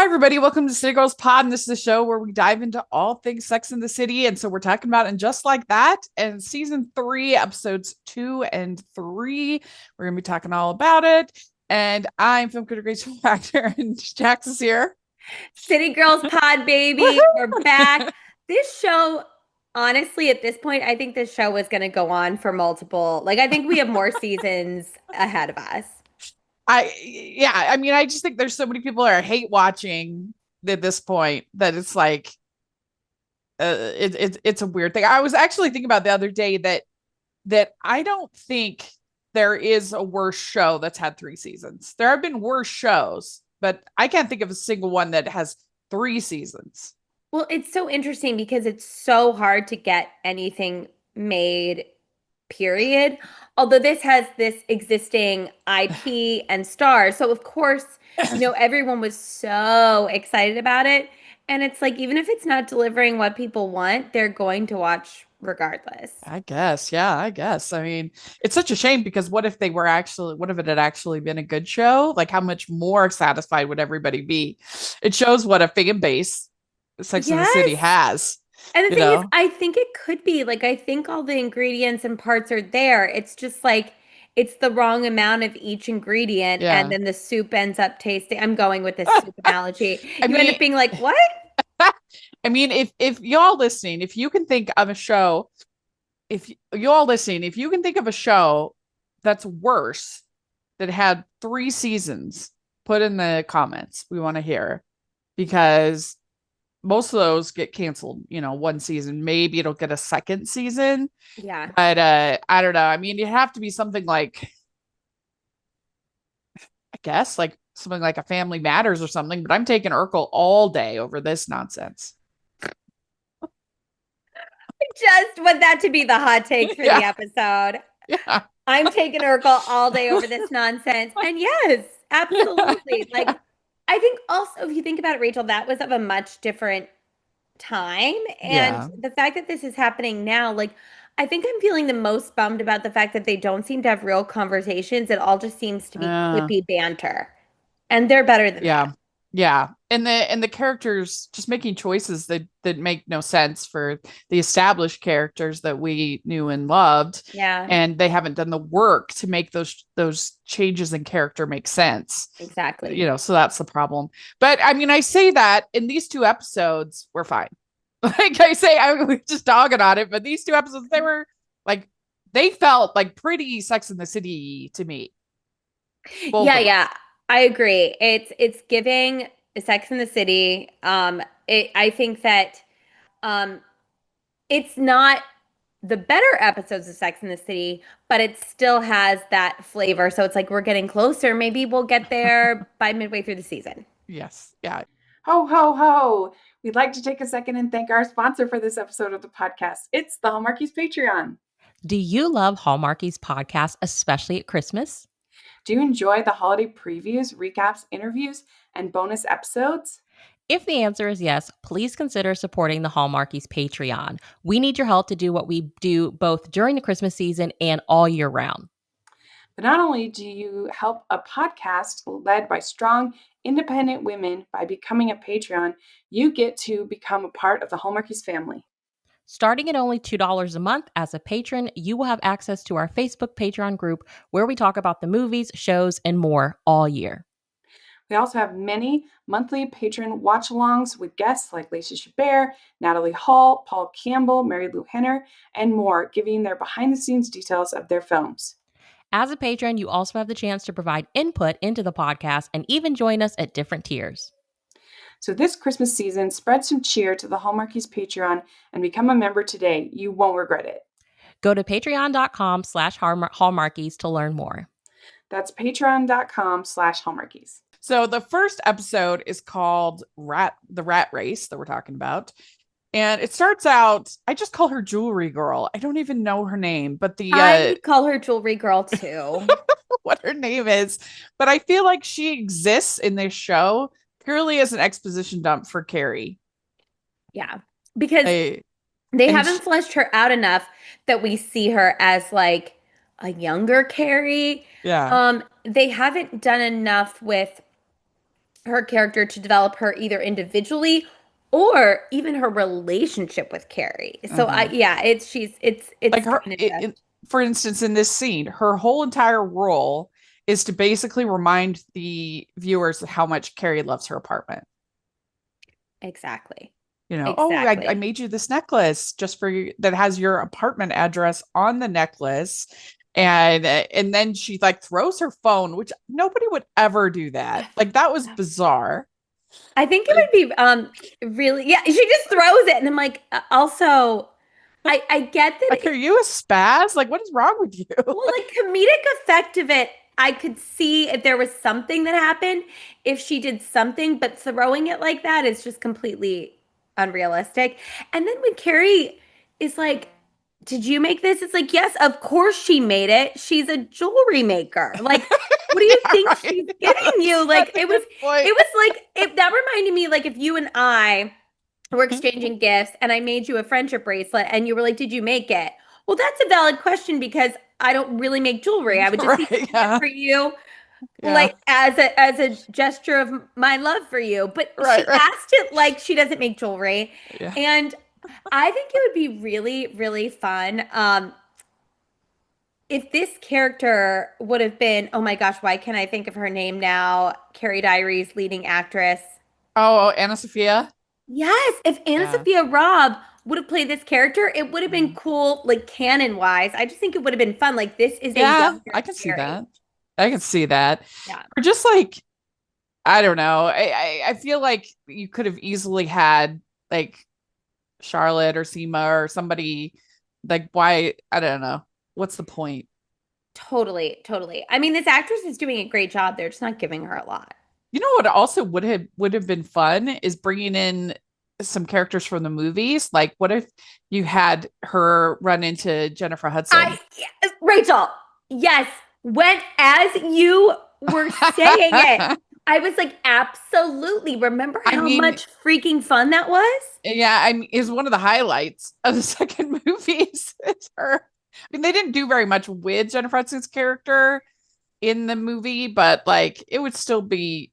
everybody. Welcome to City Girls Pod. And this is a show where we dive into all things Sex in the City. And so we're talking about And Just Like That and season 3, episodes 2 and 3. We're going to be talking all about it. And I'm film critic Rachel Factor, and Jax is here. City Girls Pod, baby. We're back. This show, honestly, at this point, I think this show is going to go on for multiple. I think we have more seasons ahead of us. I just think there's so many people that are hate watching at this point that it's like, it's a weird thing. I was actually thinking about the other day that I don't think there is a worse show that's had 3 seasons. There have been worse shows, but I can't think of a single one that has 3 seasons. Well, it's so interesting because it's so hard to get anything made, period. Although this has this existing IP and stars. So, of course, everyone was so excited about it. And it's like, even if it's not delivering what people want, they're going to watch regardless. I guess, yeah, I guess. I mean, it's such a shame because what if what if it had actually been a good show? Like, how much more satisfied would everybody be? It shows what a fan base Sex in the City Yes. has, And the you thing is, know? I think it could be I think all the ingredients and parts are there. It's just it's the wrong amount of each ingredient, and Yeah. then the soup ends up tasting. I'm going with this soup analogy. I You end mean, up being like, what? I mean, if y'all listening, if you can think of a show, if y'all listening, if you can think of a show that's worse that had 3 seasons, put in the comments. We want to hear because most of those get canceled, 1 season. Maybe it'll get a second season, Yeah. but I don't know. I mean, you have to be something like, I guess, like something like a Family Matters or something, but I'm taking Urkel all day over this nonsense. Just want that to be the hot take for the Yeah. episode. Yeah. I'm taking Urkel all day over this nonsense. And yes, absolutely. I think also, if you think about it, Rachel, that was of a much different time. And Yeah. the fact that this is happening now, I think I'm feeling the most bummed about the fact that they don't seem to have real conversations. It all just seems to be Uh, quippy banter. And they're better than that. yeah. Yeah. And the characters just making choices that make no sense for the established characters that we knew and loved. Yeah, And they haven't done the work to make those changes in character make sense. exactly. So that's the problem. But I mean, I say that in these 2 episodes, we're fine. Like I say, I'm just dogging on it, but these 2 episodes, they were like, they felt like pretty Sex in the City to me, both Yeah, of them. yeah. I agree. It's giving Sex in the City. I think that um it's not the better episodes of Sex in the City, but it still has that flavor. So it's like we're getting closer. Maybe we'll get there by midway through the season. Yes. Yeah. Ho, ho, ho. We'd like to take a second and thank our sponsor for this episode of the podcast. It's the Hallmarkies Patreon. Do you love Hallmarkies podcast, especially at Christmas? Do you enjoy the holiday previews, recaps, interviews, and bonus episodes? If the answer is yes, please consider supporting the Hallmarkies Patreon. We need your help to do what we do both during the Christmas season and all year round. But not only do you help a podcast led by strong, independent women by becoming a Patreon, you get to become a part of the Hallmarkies family. Starting at only $2 a month as a patron, you will have access to our Facebook Patreon group where we talk about the movies, shows, and more all year. We also have many monthly patron watch-alongs with guests like Lacey Chabert, Natalie Hall, Paul Campbell, Mary Lou Henner, and more, giving their behind-the-scenes details of their films. As a patron, you also have the chance to provide input into the podcast and even join us at different tiers. So this Christmas season, spread some cheer to the Hallmarkies Patreon and become a member today. You won't regret it. Go to patreon.com/hallmarkies to learn more. That's patreon.com/Hallmarkies. So the first episode is called the Rat Race that we're talking about. And it starts out, I just call her Jewelry Girl. I don't even know her name, but I call her Jewelry Girl too. what her name is. But I feel like she exists in this show purely as an exposition dump for Carrie. Yeah, because I, they and haven't fleshed her out enough that we see her as a younger Carrie. yeah. They haven't done enough with her character to develop her either individually or even her relationship with Carrie. So Mhm. it's Like kind of for instance, in this scene, her whole entire role is to basically remind the viewers how much Carrie loves her apartment. exactly. Oh, I Exactly. made you this necklace just for you that has your apartment address on the necklace. And then she like throws her phone, which nobody would ever do that. Like that was bizarre. I think it Like, would be really, yeah, she just throws it and I'm like also I get that like, are you a spaz? Like, what is wrong with you? well, like comedic effect of it, I could see if there was something that happened, if she did something, but throwing it like that is just completely unrealistic. And then when Carrie is like, "Did you make this?" It's like, "Yes, of course she made it. She's a jewelry maker." Like, what do you Yeah, think right. she's giving you? Like, That's a good point. it was like it that reminded me like if you and I were exchanging gifts and I made you a friendship bracelet and you were like, "Did you make it?" Well, that's a valid question because I don't really make jewelry. I would just be Right. making it Yeah. for you Yeah. like as a gesture of my love for you. But she Right. Right. asked it like she doesn't make jewelry. Yeah. And I think it would be really, really fun if this character would have been, oh my gosh, why can't I think of her name now? Carrie Diaries leading actress. Oh, Anna Sophia. Yes, if Anna Yeah. Sophia Robb would have played this character, it would have been Mhm. cool, like canon wise. I just think it would have been fun. Like this is a Yeah, younger I can see Carrie. that. I can see that. Yeah, Or just like, I don't know. I feel like you could have easily had like Charlotte or Seema or somebody like why I don't know. What's the point? totally, totally. I mean, this actress is doing a great job. They're just not giving her a lot. You know what also would have been fun is bringing in some characters from the movies. Like what if you had her run into Jennifer Hudson? Yes, Rachel, yes, when as you were saying it, I was like, absolutely. Remember I how mean, much freaking fun that was? yeah, I mean, is one of the highlights of the second movie is her. I mean, they didn't do very much with Jennifer Hudson's character in the movie, but like it would still be,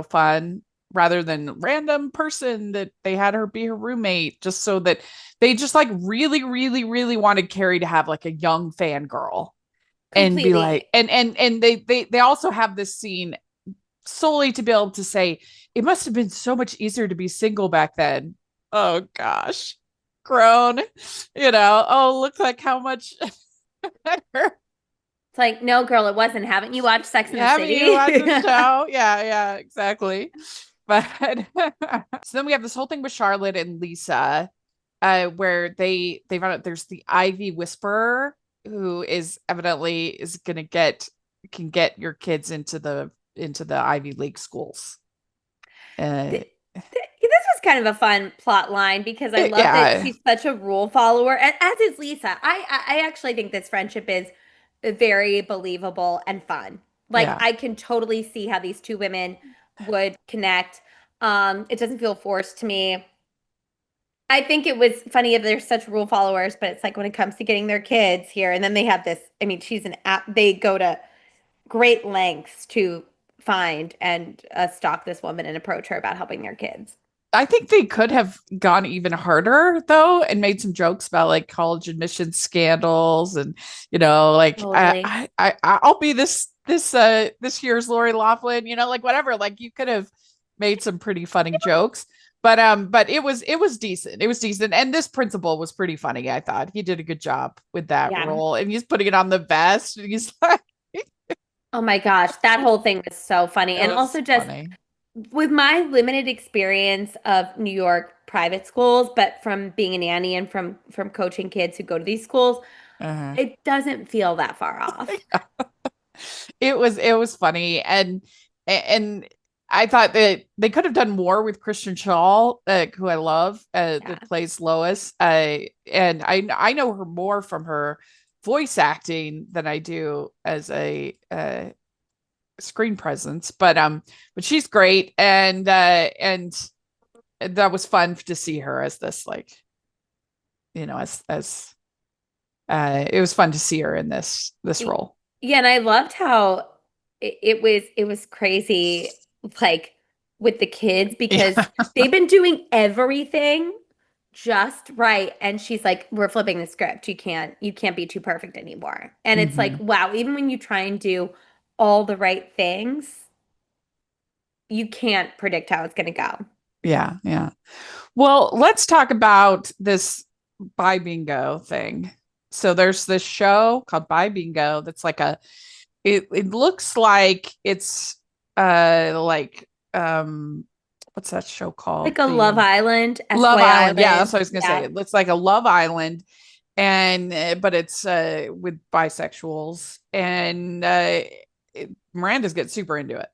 fun rather than random person that they had her be her roommate, just so that they just like really, really, really wanted Carrie to have like a young fangirl and be Completely. like, and they also have this scene solely to be able to say it must have been so much easier to be single back then. Oh gosh, grown, oh, look like how much better. It's like, no, girl, it wasn't. Haven't you watched Sex in the Haven't you City? watched the show? Yeah, yeah, exactly. But so then we have this whole thing with Charlotte and Lisa, where they found out there's the Ivy Whisperer who is evidently is gonna can get your kids into the Ivy League schools. Uh, This was kind of a fun plot line because I love that yeah, she's such a rule follower, as is Lisa. I actually think this friendship is very believable and fun. Like yeah. I can totally see how these two women would connect. It doesn't feel forced to me. I think it was funny if they're such rule followers, but it's like when it comes to getting their kids here, and then they have this. I mean, she's an app. They go to great lengths to find and stalk this woman and approach her about helping their kids. I think they could have gone even harder though and made some jokes about like college admission scandals and like Totally. I'll be this year's Lori Loughlin, like whatever. Like you could have made some pretty funny jokes. But it was decent. It was decent. And this principal was pretty funny, I thought. He did a good job with that Yeah. role. And he's putting it on the vest. And he's like Oh my gosh, that whole thing was so funny. it And was also just funny. with my limited experience of New York private schools, but from being a nanny and from coaching kids who go to these schools, Uh-huh. it doesn't feel that far off. It was funny and I thought that they could have done more with Christian Shaw, who I love, Yeah. that plays Lois. And I know her more from her voice acting than I do as a screen presence, but she's great, and that was fun to see her as this like as it was fun to see her in this role. Yeah, and I loved how it was crazy. Like with the kids because Yeah. they've been doing everything just right. And she's like, we're flipping the script. You can't be too perfect anymore. And it's like, Mhm. wow, even when you try and do all the right things, you can't predict how it's going to go. Yeah, yeah. Well, let's talk about this Buy Bingo thing. So there's this show called Buy Bingo that's like it looks like it's like what's that show called? Like a Love The Island, Love Esquire Island. Yeah, that's Island. what I was gonna say. Yeah. It looks like a Love Island and but it's with bisexuals and Miranda's getting super into it.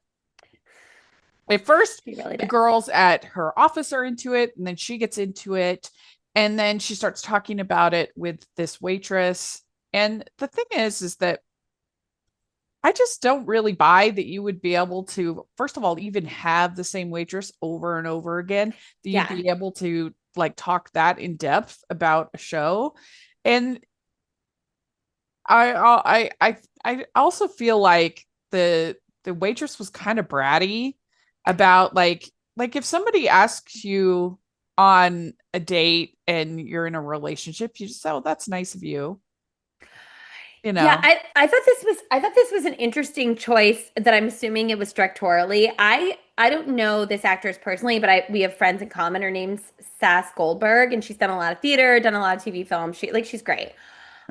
At first, She really the does. girls at her office are into it, and then she gets into it, and then she starts talking about it with this waitress. And the thing is that I just don't really buy that you would be able to, first of all, even have the same waitress over and over again, that you'd Yeah. be able to like talk that in depth about a show. And I also feel like the waitress was kind of bratty about like if somebody asks you on a date and you're in a relationship, you just say, "Oh, that's nice of you," you Yeah, know. I thought this was an interesting choice that I'm assuming it was directorially. I don't know this actress personally, but I we have friends in common. Her name's Sass Goldberg, and she's done a lot of theater, done a lot of TV films. She's great.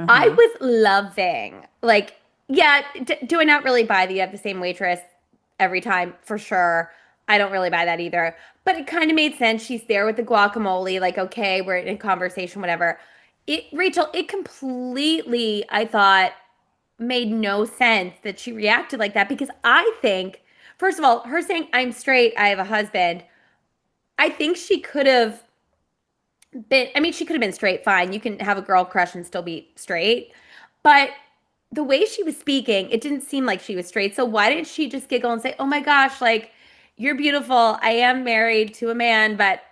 I Uh-huh. was loving like yeah, do I not really buy that you have the same waitress every time for sure. I don't really buy that either. But it kind of made sense. She's there with the guacamole, like, okay, we're in a conversation, whatever. Rachel, it completely, I thought, made no sense that she reacted like that because I think, first of all, her saying, I'm straight, I have a husband, I think she could have I mean, she could have been straight, fine. You can have a girl crush and still be straight. But the way she was speaking, it didn't seem like she was straight. So why didn't she just giggle and say, "Oh my gosh, like you're beautiful. I am married to a man, but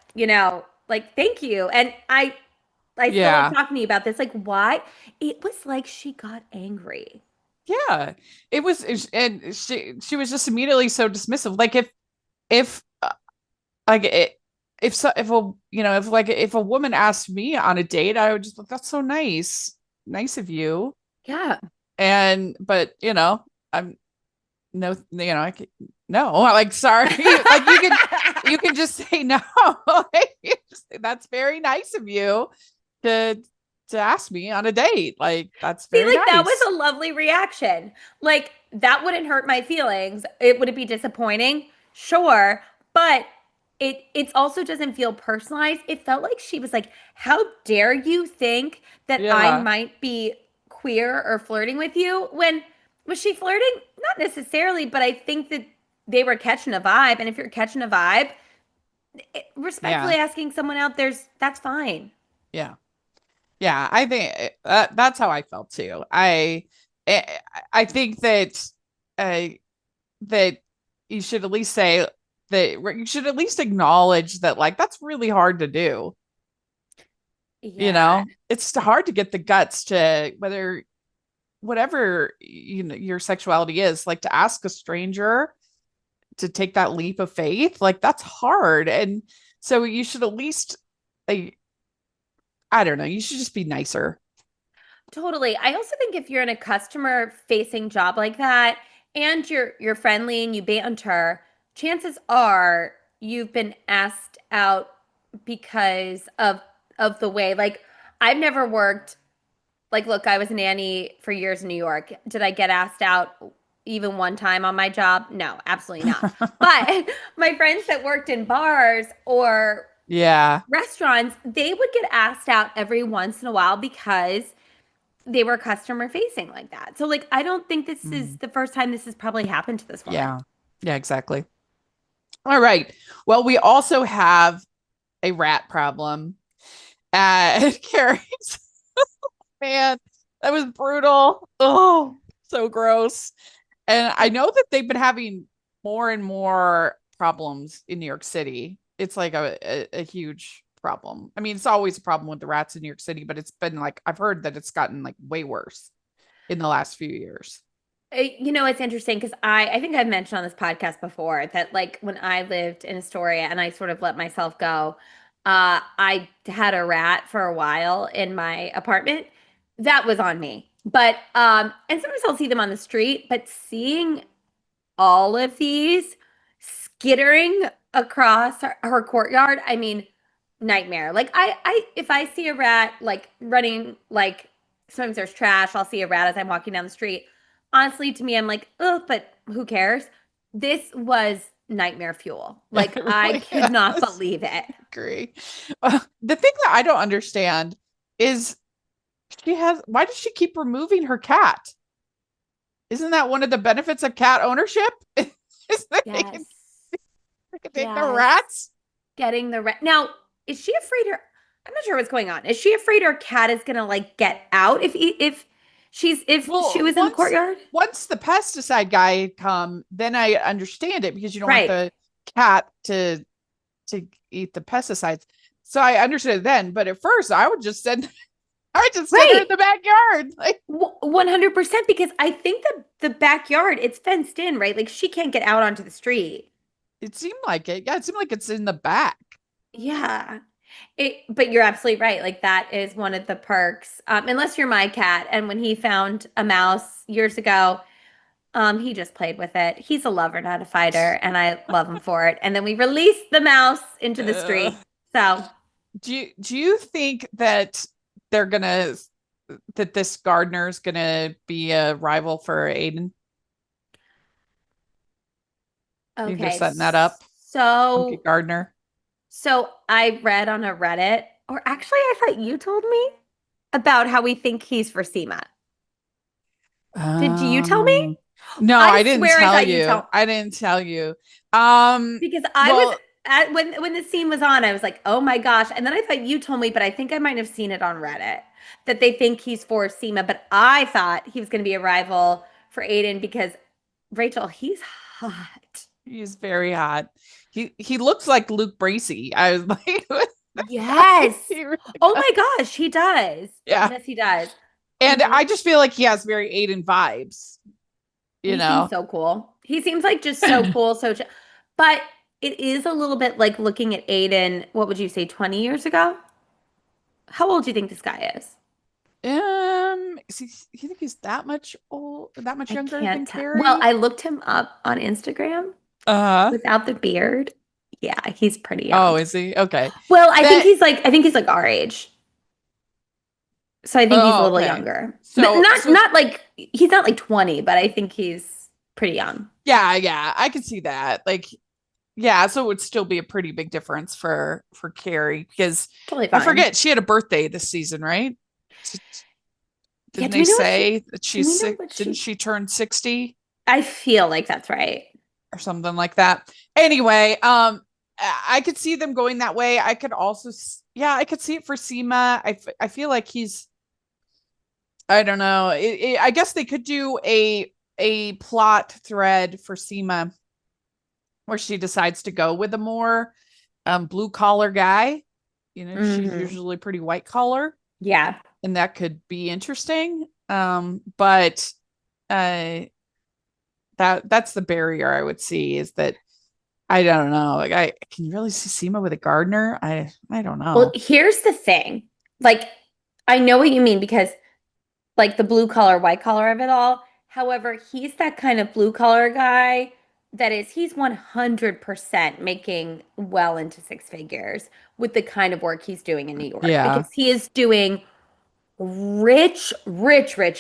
like thank you." And I still like Yeah. talking to you about this. Like why? It was like she got angry. Yeah. And she was just immediately so dismissive. Like if like it if so if a if a woman asked me on a date, I would just like, that's so nice of you. Yeah. And but I'm no, I can, no, like sorry, like you can just say no. Like, that's very nice of you to ask me on a date. Like that's See, very like that was nice. a lovely reaction. Like that wouldn't hurt my feelings. Would it be disappointing? Sure, but it also doesn't feel personalized. It felt like she was like, "How dare you think that I Yeah, might be queer or flirting with you?" When was she flirting? Not necessarily, but I think that they were catching a vibe, and if you're catching a vibe, yeah, respectfully asking someone out there's that's fine. yeah, yeah. I think that's how I felt too. I I think uh, that you should at least say that you should at least acknowledge that like that's really hard to do. Yeah. It's hard to get the guts to whatever your sexuality is, like to ask a stranger to take that leap of faith, like that's hard. And so you should at least like, I don't know, you should just be nicer. Totally. I also think if you're in a customer facing job like that and you're friendly and you banter, chances are you've been asked out because of the way. Like I've never worked like look, I was a nanny for years in New York. Did I get asked out even one time on my job? No, absolutely not. But my friends that worked in bars or Yeah, restaurants, they would get asked out every once in a while because they were customer facing like that. So like I don't think this is mm, the first time this has probably happened to this woman. yeah, yeah, exactly. All right, well, we also have a rat problem at Carrie's. Man, that was brutal. Oh, so gross. And I know that they've been having more and more problems in New York City. It's like a huge problem. I mean, it's always a problem with the rats in New York City, but it's been like I've heard that it's gotten like way worse in the last few years. It's interesting because I think I've mentioned on this podcast before that like when I lived in Astoria and I sort of let myself go, I had a rat for a while in my apartment. That was on me. But and sometimes I'll see them on the street, but seeing all of these skittering across her courtyard. I mean, nightmare. Like if I see a rat like running, like sometimes there's trash, I'll see a rat as I'm walking down the street. Honestly, to me, I'm like, oh, but who cares? This was nightmare fuel. Like It I really could not is. believe it. Agree. The thing that I don't understand is why does she keep removing her cat? Isn't that one of the benefits of cat ownership? Is that Yes. they can take the Yes. rats? Getting the rat. Now, is she afraid her I'm not sure what's going on. Is she afraid her cat is gonna like get out if she Well, was in the courtyard? once the pesticide guy come, then I understand it because you don't want Right. the cat to eat the pesticides. So I understood it then, but at first I would just send her in Right. the backyard. Like 100% because I think the backyard it's fenced in, right? Like she can't get out onto the street. it seemed like it. Yeah, it seemed like it's in the back. Yeah. But you're absolutely right. Like that is one of the perks. Unless you're my cat. And when he found a mouse years ago, he just played with it. He's a lover, not a fighter, and I love him for it. And then we released the mouse into the Uh, street. So do you think that they're gonna that this Gardner's gonna be a rival for Aiden? Think they're okay. setting that up? Monkey So Gardner. so I read on a Reddit, or actually I thought you told me about how we think he's for Seema. Did you tell me? Um, no, I I didn't swear I tell thought you you. told I didn't tell you. Um, because I was well, at when the scene was on, I was like, oh my gosh. And then I thought you told me, but I think I might have seen it on Reddit that they think he's for Seema, but I thought he was going to be a rival for Aiden because Rachel, he's hot. he's very hot. He looks like Luke Bracey. I was like, Yes. he really Oh does. my goch, he does. Yeah. Yes, he does. And Mhm. I just feel like he has very Aiden vibes, you He seems know. so cool. He seems like just so cool, but it is a little bit like looking at Aiden, what would you say, 20 years ago? How old do you think this guy is? You think he's that much I younger than can't tell. Well, Carrie? I looked him up on Instagram Uh-huh. without the beard. Yeah, he's pretty Oh, young. is he? Okay. Well, That I think he's like our age. So I think he's a oh, little okay. younger. But So so not like he's not like 20, but I think he's pretty young. yeah, I can see that. Like, yeah, so it would still be a pretty big difference for Carrie because Totally I fine. forget she had a birthday this season, right? Yeah, Didn't they say that do she's we know sick? what Didn't she she turn 60 I feel like that's right. or something like that? Anyway, I could see them going that way. I could also, yeah, I could see it for Seema. I feel like I don't know. I guess they could do a plot thread for Seema where she decides to go with a more blue collar guy. You know, she's Hmm. usually pretty white collar, Yeah. and that could be interesting. But that's the barrier I would see is that I don't know. Like I can you really see Seema with a gardener? I don't Well, know. here's the thing. Like, I know what you mean because like the blue collar, white collar of it all. However, he's that kind of blue collar guy he's 100% making well into six figures with the kind of work he's doing in New York Yeah. because he is doing rich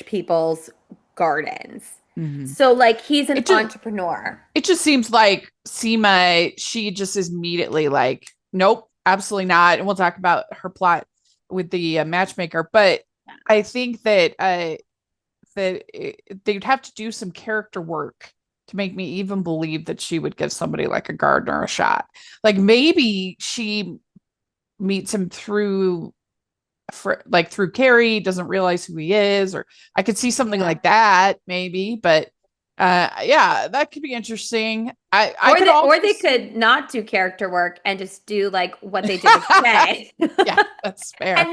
people's gardens. Mhm. So like he's an It just entrepreneur. it just seems like Seema, she just is immediately like, nope, absolutely not. And we'll talk about her plot with the matchmaker. But I think they'd have to do some character work to make me even believe that she would give somebody like a Gardner a shot. Like maybe she meets him through Carrie, doesn't realize who he is, or I could see something Yeah. like that, maybe, but yeah, that could be interesting. I could Or also they could not do character work and just do like what they did with Shay. yeah, that's fair. And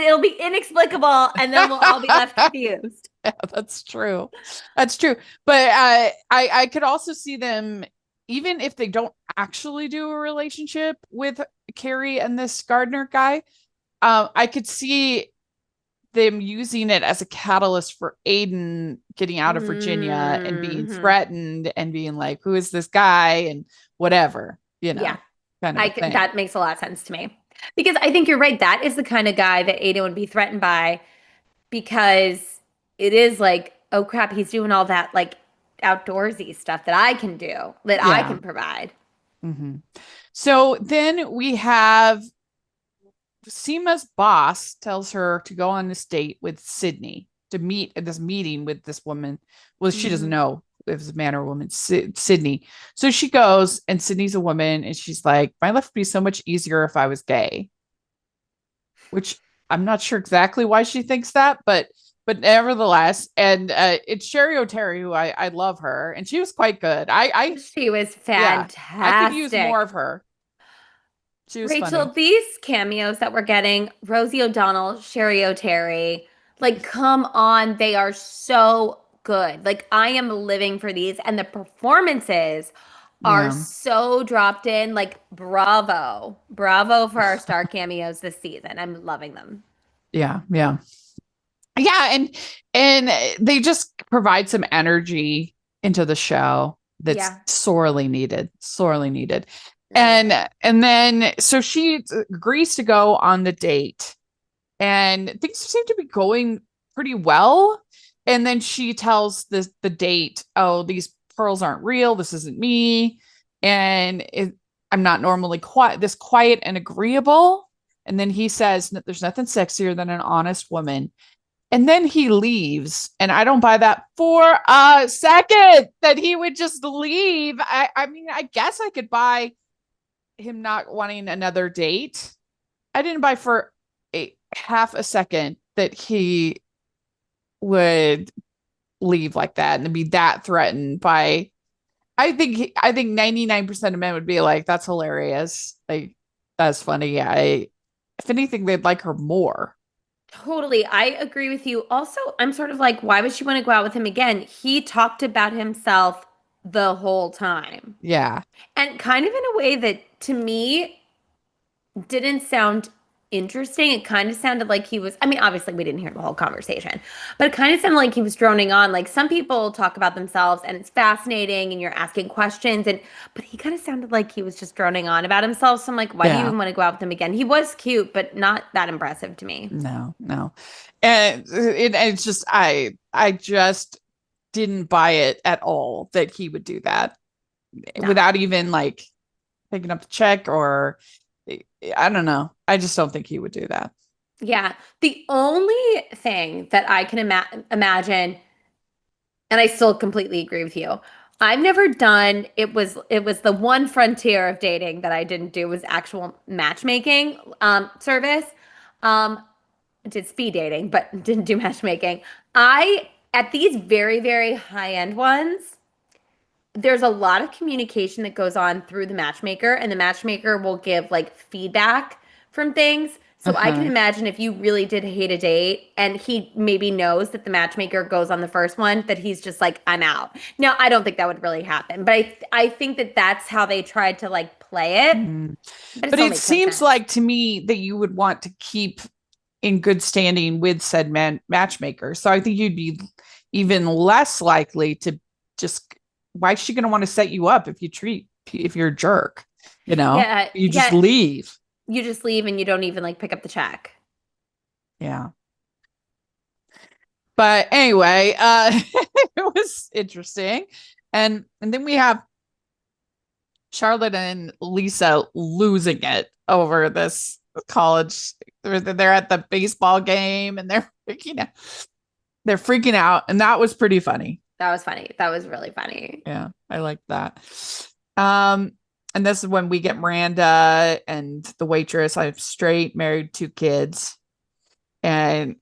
it'll be inexplicable and then we'll all be left confused. That's true. That's true. But I could also see them, even if they don't actually do a relationship with Carrie and this Gardner guy, I could see them using it as a catalyst for Aiden getting out of Virginia and being Mhm. threatened and being like, who is this guy? And whatever, Yeah. kind of a thing. That makes a lot of sense to me. Because I think you're right. That is the kind of guy that Aiden would be threatened by because it is like, oh crap, he's doing all that like outdoorsy stuff that I can do, that I Yeah. can provide. hmm So then we have Seema's boss tells her to go on this date with Sydney to meet at this meeting with this woman. Well, she doesn't Mhm. know if it's a man or a woman, Sydney. So she goes, and Sydney's a woman, and she's like, my life would be so much easier if I was gay, which I'm not sure exactly why she thinks that, but nevertheless, and it's Sherry O'Terry, who I love her, and she was quite good. She was Yeah, I could use more of fantastic. her. She was Rachel, funny. these cameos that we're getting, Rosie O'Donnell, Sherry O'Terry, like, come on, they are so good. Like, I am living for these, and the performances are Yeah, so dropped in. Like, bravo. Bravo for our star cameos this season. I'm loving them. yeah. Yeah, and they just provide some energy into the show that's Yeah. sorely needed. Really And is. and then so she agrees to go on the date, and things seem to be going pretty well. And then she tells the date, "Oh, these pearls aren't real. This isn't me, and I'm not normally quiet and agreeable." And then he says that there's nothing sexier than an honest woman. And then he leaves, and I don't buy that for a second that he would just leave. I mean, I guess I could buy him not wanting another date. I didn't buy for a half a second that he would leave like that and be that threatened by. I think 99% of men would be like, "That's hilarious. Like, that's funny." If anything, they'd like her more. Totally. I agree with you. Also, I'm sort of like, why would she want to go out with him again? He talked about himself the whole time. Yeah, And kind of in a way that to me didn't sound interesting. It kind of sounded like he was, I mean, obviously we didn't hear the whole conversation, but it kind of sounded like he was droning on. Like some people talk about themselves and it's fascinating and you're asking questions and but he kind of sounded like he was just droning on about himself. So I'm like, why do you yeah. even want to go out with him again? He was cute, but not that impressive to me. No. And it's just I just didn't buy it at all that he would do that No. without even like picking up the check or I don't know. I just don't think he would do that. Yeah. The only thing that I can imagine, and I still completely agree with you. I've never done it was the one frontier of dating that I didn't do was actual matchmaking service. Um I did speed dating, but didn't do matchmaking. I at these very, very high-end ones, there's a lot of communication that goes on through the matchmaker, and the matchmaker will give like feedback from things. So I can Uh-huh. imagine if you really did hate a date and he maybe knows that the matchmaker goes on the first one, that he's just like, I'm out. Now, I don't think that would really happen, but I think that that's how they tried to like play it, Mm. but it But still it makes no seems sense. like to me that you would want to keep in good standing with said matchmaker. So I think you'd be even less likely to just why is she going to want to set you up if you're a jerk, Yeah, you just yeah, leave. you just leave and you don't even like pick up the check. Yeah. But anyway, it was interesting. And then we have Charlotte and Lisa losing it over this college. They're at the baseball game and they're freaking out. They're freaking out, and that was pretty funny. That was funny. That was really funny. Yeah, I like that. Um, and this is when we get Miranda and the waitress. I'm straight, married, two kids, and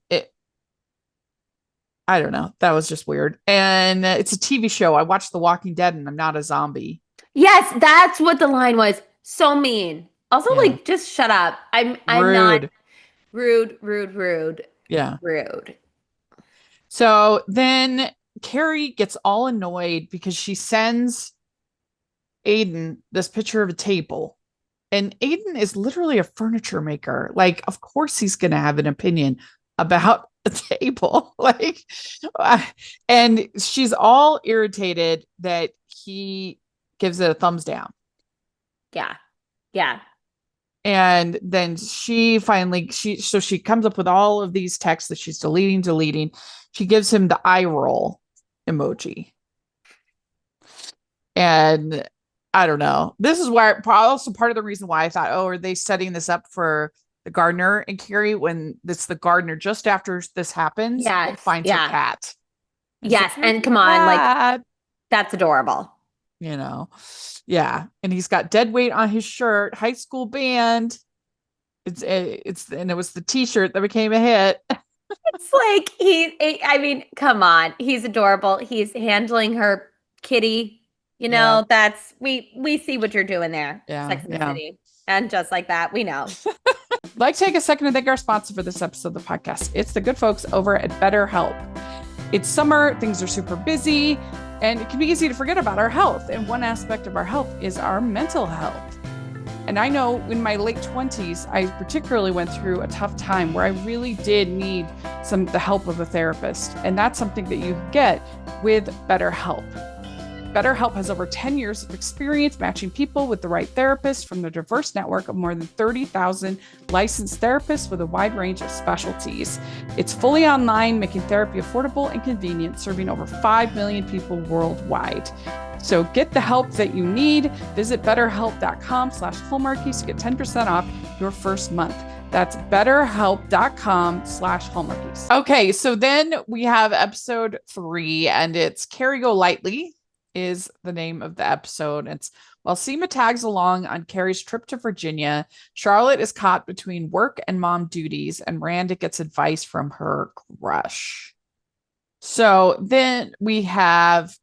I don't know. That was just weird. And it's a TV show. I watched The Walking Dead, and I'm not a zombie. Yes, that's what the line was. So mean. Also, Yeah, like, just shut up. I'm not rude. rude, rude, rude, Yeah. rude. So then Carrie gets all annoyed because she sends Aiden this picture of a table. And Aiden is literally a furniture maker. Like, of course, he's going to have an opinion about a table. Like, and she's all irritated that he gives it a thumbs down. Yeah. Yeah. And then she comes up with all of these texts that she's deleting. She gives him the eye roll emoji. And I don't know. This is where also part of the reason why I thought, oh, are they setting this up for the gardener and Carrie when it's the gardener just after this happens Yes. finds her Yeah. cat. Yes. And come on, like, Cat, that's adorable. you know. Yeah. And he's got dead weight on his shirt, high school band. And it was the t-shirt that became a hit. It's like I mean, come on. He's adorable. He's handling her kitty. You Yeah. know, that's we see what you're doing there. Yeah. Sex in the Yeah. City. And just like that, we know. I'd like to take a second to thank our sponsor for this episode of the podcast. It's the good folks over at BetterHelp. It's summer, things are super busy, and it can be easy to forget about our health. And one aspect of our health is our mental health. And I know in my late 20s, I particularly went through a tough time where I really did need the help of a therapist. And that's something that you get with BetterHelp. BetterHelp has over 10 years of experience matching people with the right therapist from their diverse network of more than 30,000 licensed therapists with a wide range of specialties. It's fully online, making therapy affordable and convenient, serving over 5 million people worldwide. So get the help that you need. Visit betterhelp.com/hallmarkies to get 10% off your first month. That's betterhelp.com/hallmarkies. Okay, so then we have episode 3, and it's Carrie Golightly is the name of the episode. It's while Seema tags along on Carrie's trip to Virginia, Charlotte is caught between work and mom duties, and Miranda gets advice from her crush. So then we have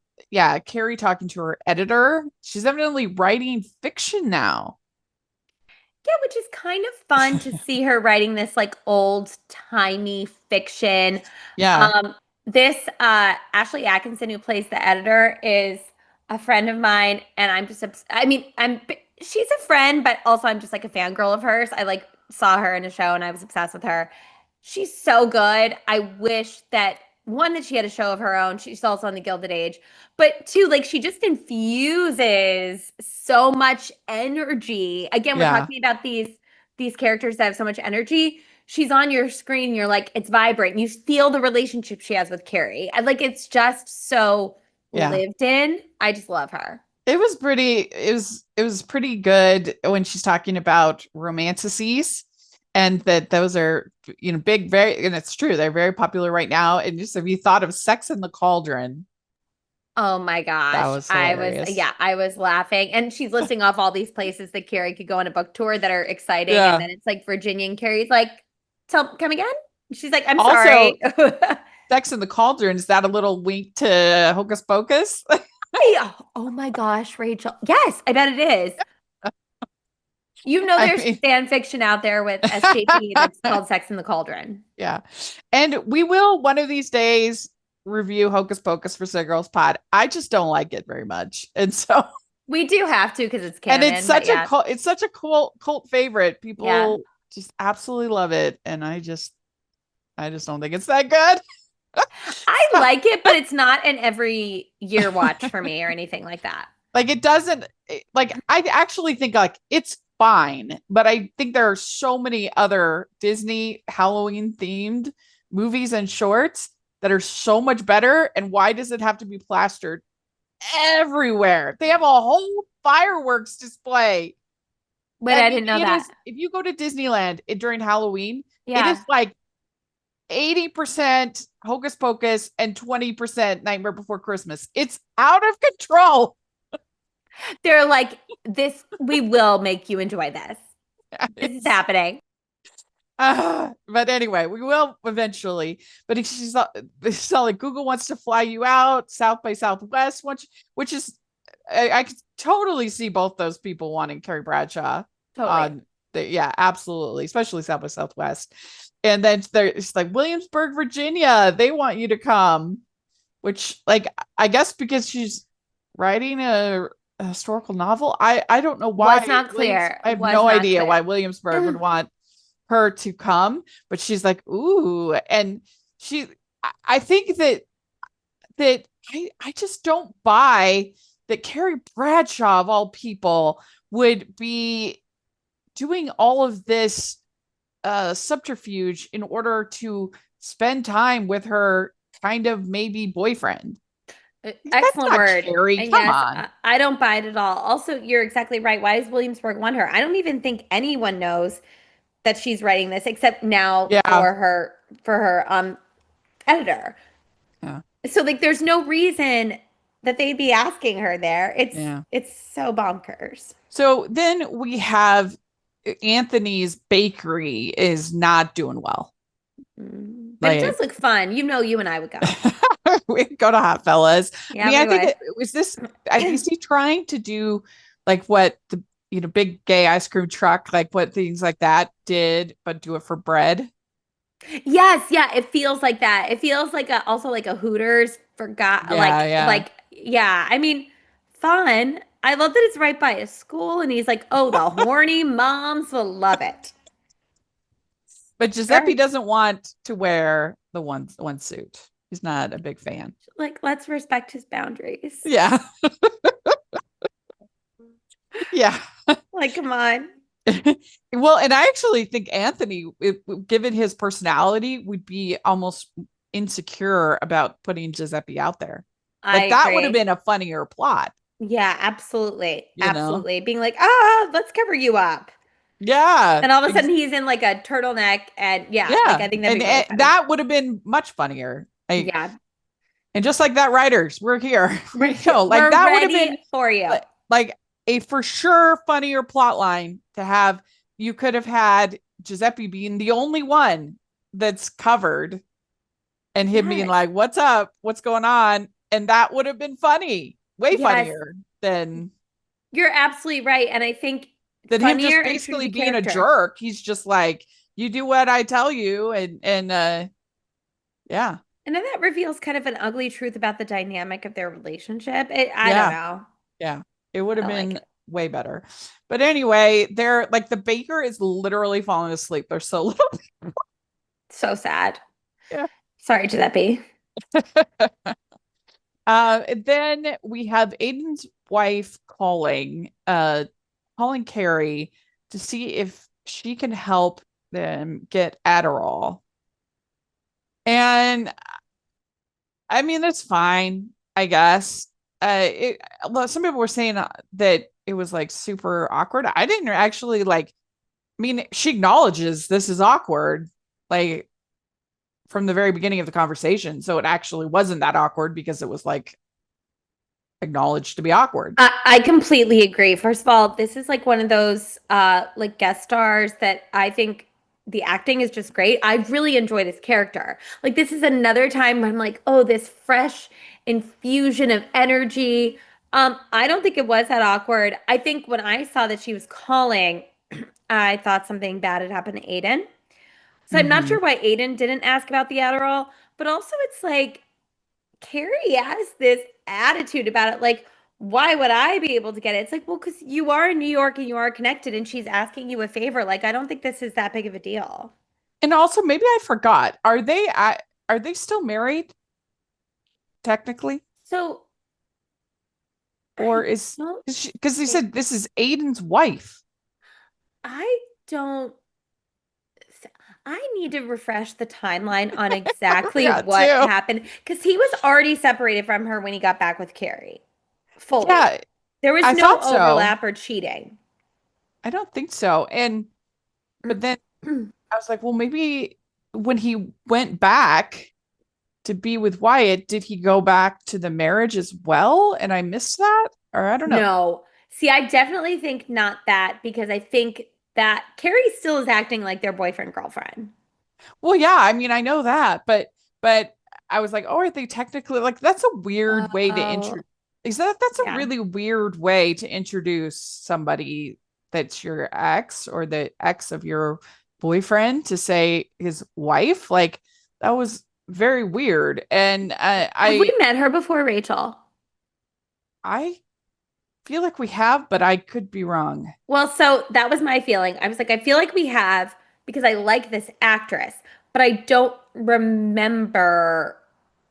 Carrie talking to her editor. She's evidently writing fiction now. Yeah, which is kind of fun to see her writing this like old timey fiction. Yeah. This Ashley Atkinson, who plays the editor, is a friend of mine, and I'm just I mean, she's a friend, but also I'm just like a fangirl of hers. I like saw her in a show and I was obsessed with her. She's so good. I wish that one that she had a show of her own. She's also on the Gilded Age, but two, like she just infuses so much energy. Again, we're Yeah. talking about these characters that have so much energy. She's on your screen, you're like, it's vibrant. You feel the relationship she has with Carrie. And like it's just so lived in. I just love her. It was pretty good when she's talking about romantices, and that those are, big, very, and it's true, they're very popular right now. And just have you thought of Sex in the Cauldron? Oh my gosh. That was hilarious. I was laughing. And she's listing off all these places that Carrie could go on a book tour that are exciting. Yeah. And then it's like Virginia, and Carrie's like, come again? She's like, I'm Also, sorry. Sex in the Cauldron, is that a little wink to Hocus Pocus? Oh my gosh, Rachel. Yes, I bet it is. There's fan fiction out there with SJP that's called Sex in the Cauldron. Yeah. And we will one of these days review Hocus Pocus for Sick Girls Pod. I just don't like it very much. And so we do have to because it's canon. And it's such a cool cult favorite. People just absolutely love it. And I just don't think it's that good. I like it, but it's not an every year watch for me or anything like that. Like it doesn't, like I actually think like it's fine, but I think there are so many other Disney Halloween themed movies and shorts that are so much better. And why does it have to be plastered everywhere? They have a whole fireworks display. Wait, I didn't know that. If you go to Disneyland during Halloween, it Yeah. is like 80% Hocus Pocus and 20% Nightmare Before Christmas. It's out of control. They're like, we will make you enjoy this. This is happening. But anyway, we will eventually. But it's like Google wants to fly you out, South by Southwest, which is, I could totally see both those people wanting Carrie Bradshaw Totally. Yeah, absolutely, especially South by Southwest. And then it's like Williamsburg, Virginia. They want you to come, which, like, I guess because she's writing a historical novel. I don't know Was why not Williams. clear. I have Was no not idea why clear. Williamsburg would want her to come, but she's like, ooh, and she. I think that I just don't buy that Carrie Bradshaw of all people would be doing all of this subterfuge in order to spend time with her kind of maybe boyfriend. That's Excellent not word. Carrie. And Come yes, on. I don't buy it at all. Also, you're exactly right. Why does Williamsburg want her? I don't even think anyone knows that she's writing this except now Yeah. for her editor. Yeah. So like there's no reason that they'd be asking her there. Yeah. It's so bonkers. So then we have Anthony's bakery is not doing well. But it does Like look fun. You know, you and I would go. we go to Hot Fellas. I Yeah, mean, I we think would. it was this. Is he trying to do like what the big gay ice cream truck, like what things like that did, but do it for bread? Yes, yeah, it feels like that. It feels like also like a Hooters forgot Yeah, yeah. like yeah. I mean, fun. I love that it's right by a school and he's like, "Oh, the horny moms will love it." But All Giuseppe right. doesn't want to wear the one suit. He's not a big fan. Like, let's respect his boundaries. Yeah, yeah. Like, come on. Well, and I actually think Anthony, given his personality, would be almost insecure about putting Giuseppe out there. I Like that would have agree. been a funnier plot, Yeah, absolutely. you know? Absolutely. Being like, "Ah, let's cover you up." Yeah, And all of a sudden he's in like a turtleneck and yeah, like yeah, I think that'd and, be really funny. that would have been much funnier. Like, Yeah. and just like that, writers, we're here. We go. Like We're that would have ready been for you. like a for sure funnier plot line to have. You could have had Giuseppe being the only one that's covered and him being Yes. like, "What's up? What's going on?" And that would have been funny, way Yes. funnier than You're absolutely right. And I think him just funnier and true to basically the being a character. jerk. He's just like, "You do what I tell you," and yeah, And then that reveals kind of an ugly truth about the dynamic of their relationship. I don't yeah, know. yeah. It would I have don't like been it. way better. But anyway, they're like the baker is literally falling asleep. There's so little. So sad. Yeah. Sorry, Giuseppe. Then we have Aiden's wife calling Carrie to see if she can help them get Adderall. And I mean, that's fine, I guess. Well, some people were saying that it was like super awkward. I didn't actually like, I mean, she acknowledges this is awkward, like from the very beginning of the conversation. So it actually wasn't that awkward because it was like acknowledged to be awkward. I completely agree. First of all, this is like one of those like guest stars that I think the acting is just great. I really enjoy this character. Like this is another time when I'm like, oh, this fresh infusion of energy. I don't think it was that awkward. I think when I saw that she was calling, I thought something bad had happened to Aiden. So I'm not Mm-hmm. sure why Aiden didn't ask about the Adderall, but also it's like Carrie has this attitude about it. Like, why would I be able to get it? It's like, well, because you are in New York and you are connected, and she's asking you a favor. Like, I don't think this is that big of a deal. And also, maybe I forgot. Are they still married technically, So I or is don't because they think said this is Aiden's wife? I don't. I need to refresh the timeline on exactly Yeah, what too. happened because he was already separated from her when he got back with Carrie fully. Yeah, There was I no thought so. overlap or cheating. I don't think so. And but then I was like, well, maybe when he went back to be with Wyatt, did he go back to the marriage as well? And I missed that, or I don't know. No. See, I definitely think not that because I think that Carrie still is acting like their boyfriend girlfriend. Well, yeah, I mean, I know that, but I was like, oh, are they technically like that's a weird way to Oh, introduce. Is that's a yeah. really weird way to introduce somebody that's your ex or the ex of your boyfriend to say his wife. Like that was very weird. And Have we met her before, Rachel? I feel like we have, but I could be wrong. Well, so that was my feeling. I was like, I feel like we have because I like this actress, but I don't remember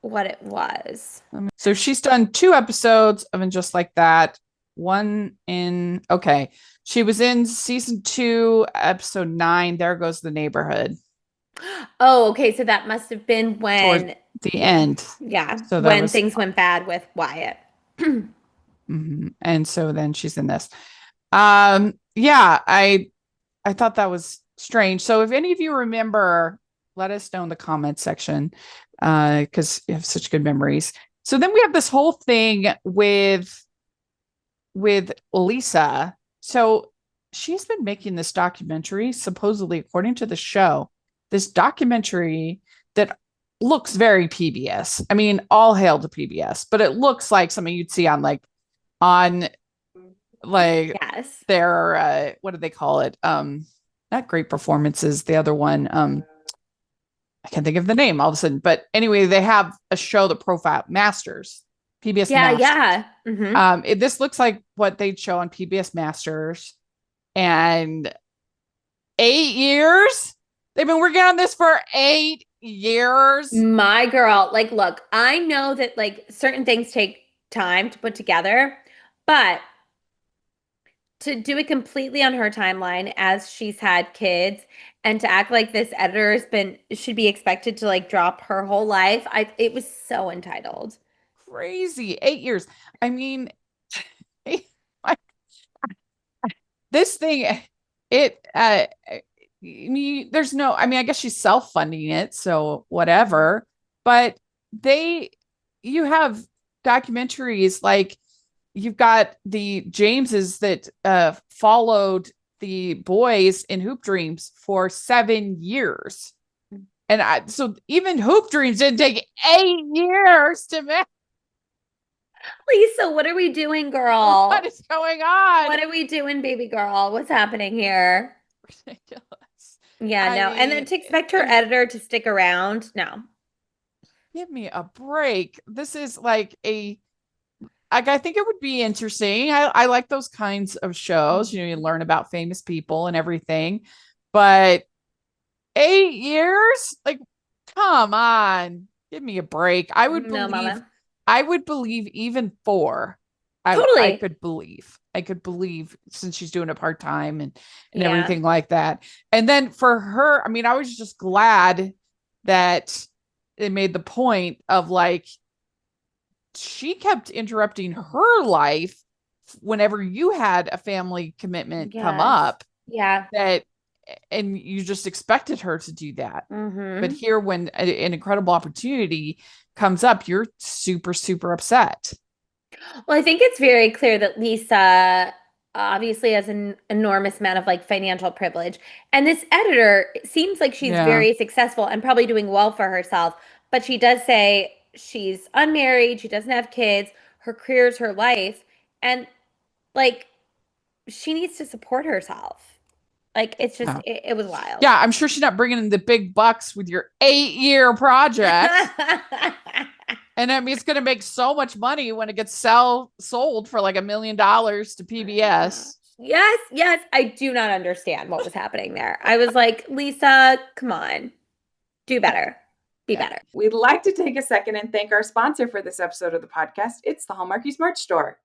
what it was. So she's done 2 episodes of And Just Like That. Okay. She was in season 2, episode 9. There Goes the Neighborhood. Oh, okay. So that must have been Towards when the end. yeah, So that when was things went bad with Wyatt. And so then she's in this. Yeah, I thought that was strange. So if any of you remember, let us know in the comments section, because you have such good memories. So then we have this whole thing with Lisa. So she's been making this documentary, supposedly, according to the show, this documentary that looks very PBS. I mean, all hail to PBS, but it looks like something you'd see on Yes. their what do they call it? Not Great Performances, the other one. I can't think of the name all of a sudden. But anyway, they have a show that profile Masters, PBS Yeah, Masters. yeah. This looks like what they'd show on PBS Masters. And 8 years? They've been working on this for 8 years. My girl, like, look, I know that like certain things take time to put together, but to do it completely on her timeline as she's had kids and to act like this editor should be expected to like drop her whole life, it was so entitled. Crazy. 8 years. I mean, this thing, there's no, I mean, I guess she's self-funding it, so whatever. But you have documentaries like you've got the Jameses that followed the boys in Hoop Dreams for 7 years. And so even Hoop Dreams didn't take 8 years to make. Lisa, what are we doing, girl? What is going on? What are we doing, baby girl? What's happening here? Ridiculous. Yeah, no. And then to expect her editor to stick around, no. Give me a break. This is like I think it would be interesting. I like those kinds of shows. You learn about famous people and everything. But 8 years? Like, come on. Give me a break. I would No, believe mama. I would believe even 4. I Totally. could believe. I could believe since she's doing it part-time and Yeah. everything like that. And then for her, I mean, I was just glad that they made the point of like she kept interrupting her life whenever you had a family commitment come Yes. up Yeah. and you just expected her to do that. Mhm. But here, when an incredible opportunity comes up, you're super, super upset. Well, I think it's very clear that Lisa obviously has an enormous amount of like financial privilege. And this editor seems like she's Yeah. very successful and probably doing well for herself. But she does say she's unmarried, she doesn't have kids, her career is her life. And like she needs to support herself. Like it's just, Yeah. it was wild. Yeah, I'm sure she's not bringing in the big bucks with your 8-year project. And I mean, it's going to make so much money when it gets sold for like $1 million to PBS. Yes, yes. I do not understand what was happening there. I was like, Lisa, come on. Do better. Be better. We'd like to take a second and thank our sponsor for this episode of the podcast. It's the Hallmarkies merch store.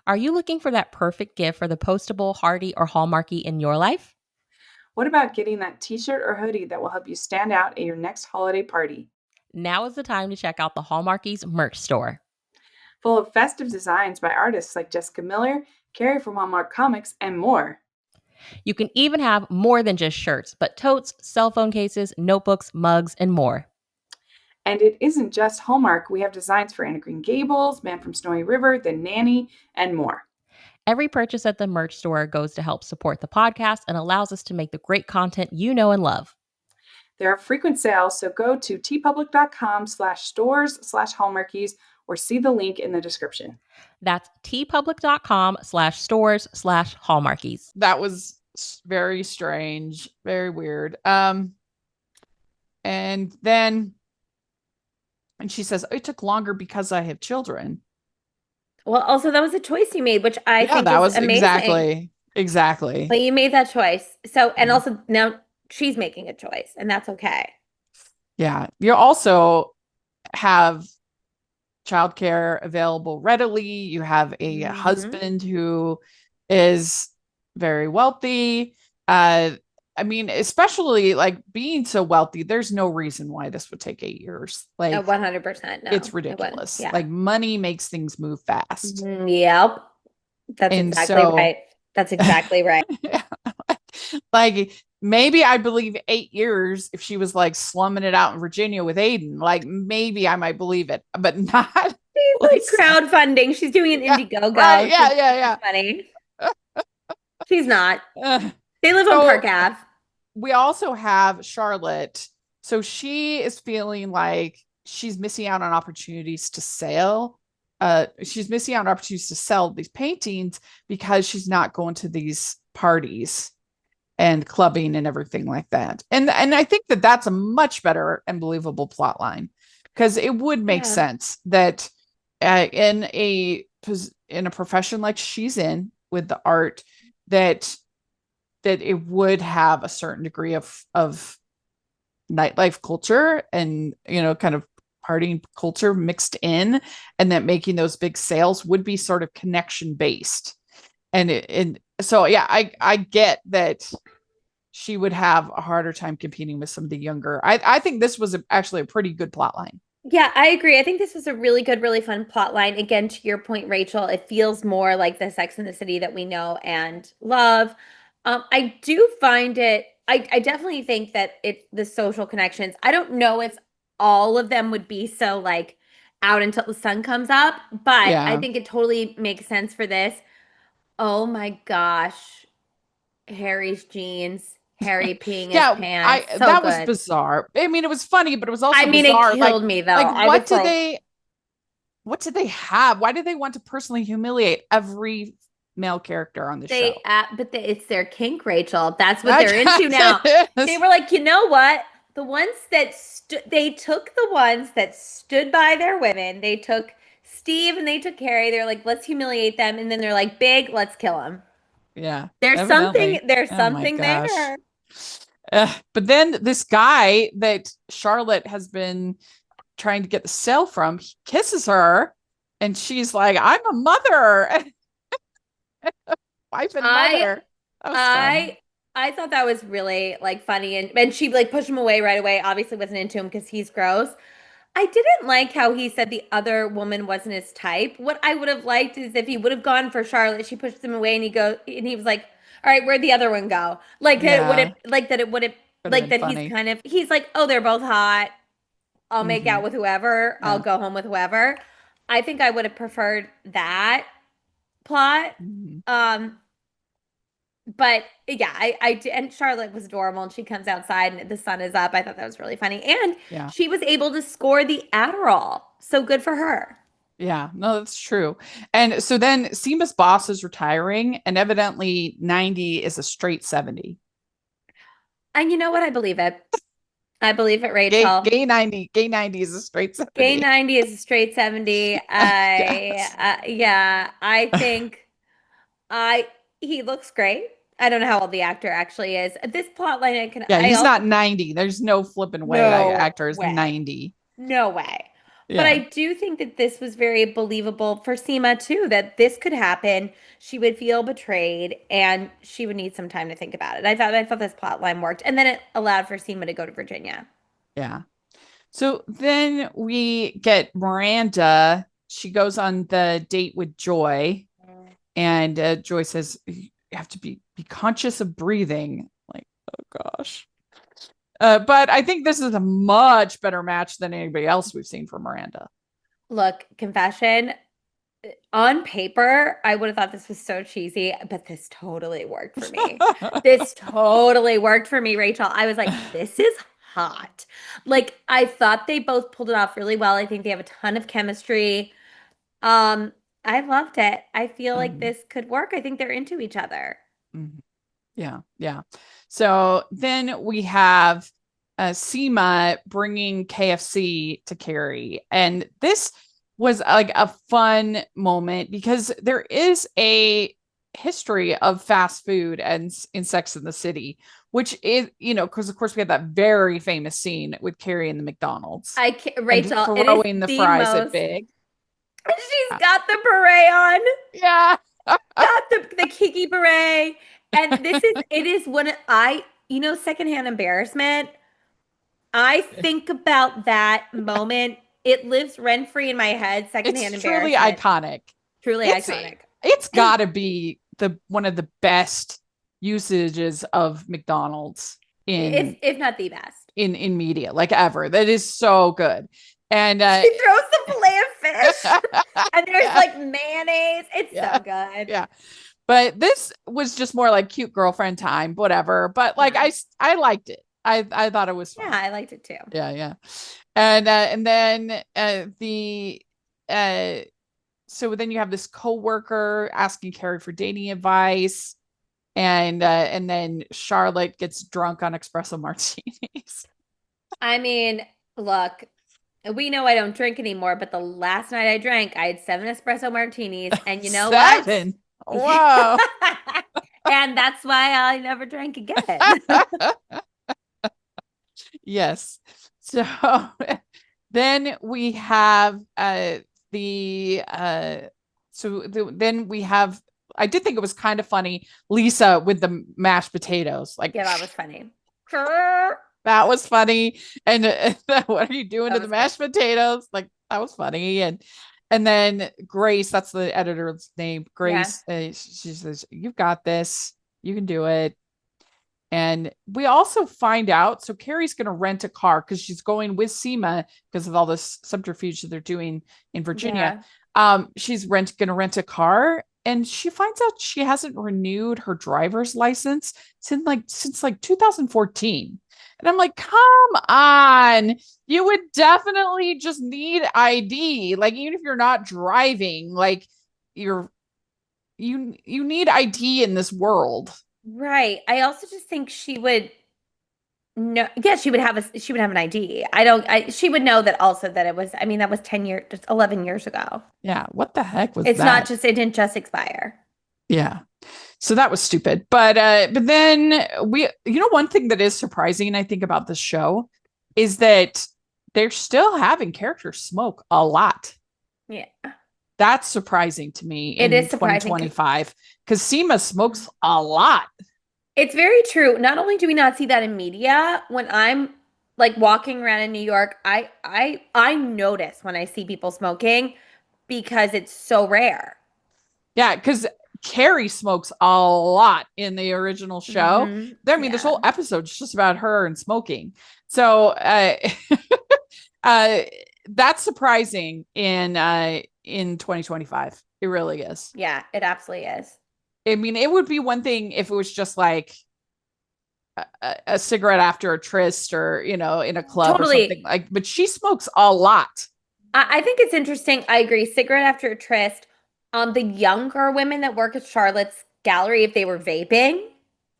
Are you looking for that perfect gift for the postable, Hardy, or Hallmarky in your life? What about getting that t-shirt or hoodie that will help you stand out at your next holiday party? Now is the time to check out the Hallmarkies merch store. Full of festive designs by artists like Jessica Miller, Carrie from Hallmark Comics, and more. You can even have more than just shirts, but totes, cell phone cases, notebooks, mugs, and more. And it isn't just Hallmark. We have designs for Anna Green Gables, Man from Snowy River, The Nanny, and more. Every purchase at the merch store goes to help support the podcast and allows us to make the great content you know and love. There are frequent sales, so go to tpublic.com/stores/Hallmarkies or see the link in the description. That's tpublic.com/stores/Hallmarkies. That was very strange, very weird. And then, and she says, it took longer because I have children. Well, also that was a choice you made, which I Yeah, think that is was amazing. exactly. But you made that choice. So, and Mhm. also now she's making a choice, and that's okay. Yeah. You also have childcare available readily. You have a Mhm. husband who is very wealthy. I mean, especially like being so wealthy, there's no reason why this would take 8 years. Like 100% it's no. It wouldn't. ridiculous. Yeah. Like money makes things move fast. Yep. That's And exactly so right. That's exactly right. like maybe I believe 8 years if she was like slumming it out in Virginia with Aiden. Like maybe I might believe it, but not She's like listen. crowdfunding. She's doing an Yeah, right. Indiegogo Yeah, to yeah, raise money. She's not. yeah. They live on Park So Ave. we also have Charlotte. So she is feeling like she's missing out on opportunities to sell. She's missing out on opportunities to sell these paintings because she's not going to these parties and clubbing and everything like that. And I think that that's a much better and believable plot line because it would make Yeah. sense that in a profession like she's in with the art that it would have a certain degree of nightlife culture and kind of partying culture mixed in, and that making those big sales would be sort of connection based. And so yeah, I get that she would have a harder time competing with some of the younger. I think this was actually a pretty good plot line. Yeah, I agree. I think this was a really good, really fun plot line. Again, to your point, Rachel, it feels more like the Sex and the City that we know and love. I do find it, I definitely think that the social connections, I don't know if all of them would be so like out until the sun comes up, but I Yeah. think it totally makes sense for this. Oh my gosh. Harry's jeans, Harry peeing his Yeah, pants. I So that was good. bizarre. I mean, it was funny, but it was I also mean, it bizarre. killed me though. Like I was like, what did they have? Why did they want to personally humiliate every male character on the show? it's their kink, Rachel. That's what I they're into guess now. it They is. were like, you know what? The ones that they took the ones that stood by their women. They took Steve and they took Harry. They're like, let's humiliate them, and then they're like, big, let's kill them. Yeah, There's something. evidently. There's Oh my something gosh. there. But then this guy that Charlotte has been trying to get the sale from, he kisses her, and she's like, "I'm a mother, wife and I mother." That was fun. I I thought that was really like funny, and she like pushed him away right away. Obviously wasn't into him because he's gross. I didn't like how he said the other woman wasn't his type. What I would have liked is if he would have gone for Charlotte, she pushed him away and he was like, "All right, where'd the other one go?" Like that it would have Yeah, could have like been that funny. he's like, "Oh, they're both hot. I'll make out Hmm. with whoever. I'll Yeah. go home with whoever." I think I would have preferred that plot. Mhm. Um but yeah, I and Charlotte was adorable and she comes outside and the sun is up. I thought that was really funny. And Yeah. she was able to score the Adderall. So good for her. Yeah, no, that's true. And so then Seema's boss is retiring, and evidently 90 is a straight 70. And you know what? I believe it. I believe it, Rachel. Gay 90 is a straight Gay 70. 90 is a straight 70. Yes. Yeah, I think I he looks great. I don't know how old the actor actually is. This plot line Yeah, I he's not also 90. There's no flipping way that no actor is way. 90. No way. But I Yeah. do think that this was very believable for Seema too, that this could happen. She would feel betrayed and she would need some time to think about it. I thought this plot line worked. And then it allowed for Seema to go to Virginia. Yeah. So then we get Miranda. She goes on the date with Joy, and Joy says, "You have to be conscious of breathing." Like, oh gosh. But I think this is a much better match than anybody else we've seen for Miranda. Look, confession, on paper, I would have thought this was so cheesy, but this totally worked for me. This totally worked for me, Rachel. I was like, this is hot. Like I thought they both pulled it off really well. I think they have a ton of chemistry. Um, I loved it. I feel like Um, this could work. I think they're into each other. mhm. Yeah, yeah. So then we have Seema bringing KFC to Carrie. And this was like a fun moment because there is a history of fast food and in Sex in the City, which is, because of course we had that very famous scene with Carrie in the McDonald's I can't, and Rachel, it is throwing the the fries at most. Big. She's got the beret on, Yeah. got the Kiki beret, and it is secondhand embarrassment. I think about that moment. It lives rent free in my head. It's Secondhand truly embarrassment. iconic. Truly It's iconic. it's got to be the one of the best usages of McDonald's If not the best. in media like ever. That is so good. And She throws the fillet of fish and there's yeah, like mayonnaise. It's yeah, so good. yeah. But this was just more like cute girlfriend time, whatever. But like Yeah. I liked it. I thought it was fun. Yeah, I liked it too. Yeah, yeah. And then the so then you have this coworker asking Carrie for dating advice, and then Charlotte gets drunk on espresso martinis. I mean, look, we know I don't drink anymore, but the last night I drank, I had 7 espresso martinis, and you know what? 7. Whoa. And that's why I never drank again. Yes. So then we have then we have I did think it was kind of funny, Lisa with the mashed potatoes. Like, Yeah, that was funny. that was funny. And what are you doing That to the was mashed potatoes? Like, that was funny. And then Grace, that's the editor's name. Grace, she says, "You've got this. You can do it." And we also find out, so Carrie's going to rent a car because she's going with Seema because of all this subterfuge that they're doing in Virginia. She's going to rent a car, and she finds out she hasn't renewed her driver's license since 2014. And I'm like, come on, you would definitely just need ID. Like, even if you're not driving, like you need ID in this world. Right. I also just think she would no, yeah, she would have an ID. She would know that also that it was, I mean, that was 10 years, just 11 years ago. Yeah, what the heck was It's that? not just, it didn't just expire. Yeah. So that was stupid. But then one thing that is surprising, I think, about this show is that they're still having characters smoke a lot. Yeah. That's surprising to me in It is surprising 2025 because Seema smokes a lot. It's very true. Not only do we not see that in media, when I'm like walking around in New York, I notice when I see people smoking because it's so rare. Yeah, because Carrie smokes a lot in the original show. I mean, this whole episode's just about her and smoking. So that's surprising in 2025. It really is. Yeah, it absolutely is. I mean, it would be one thing if it was just like a cigarette after a tryst or, in a club or something like, but she smokes a lot. I think it's interesting. I agree. Cigarette after a tryst. The younger women that work at Charlotte's Gallery, if they were vaping,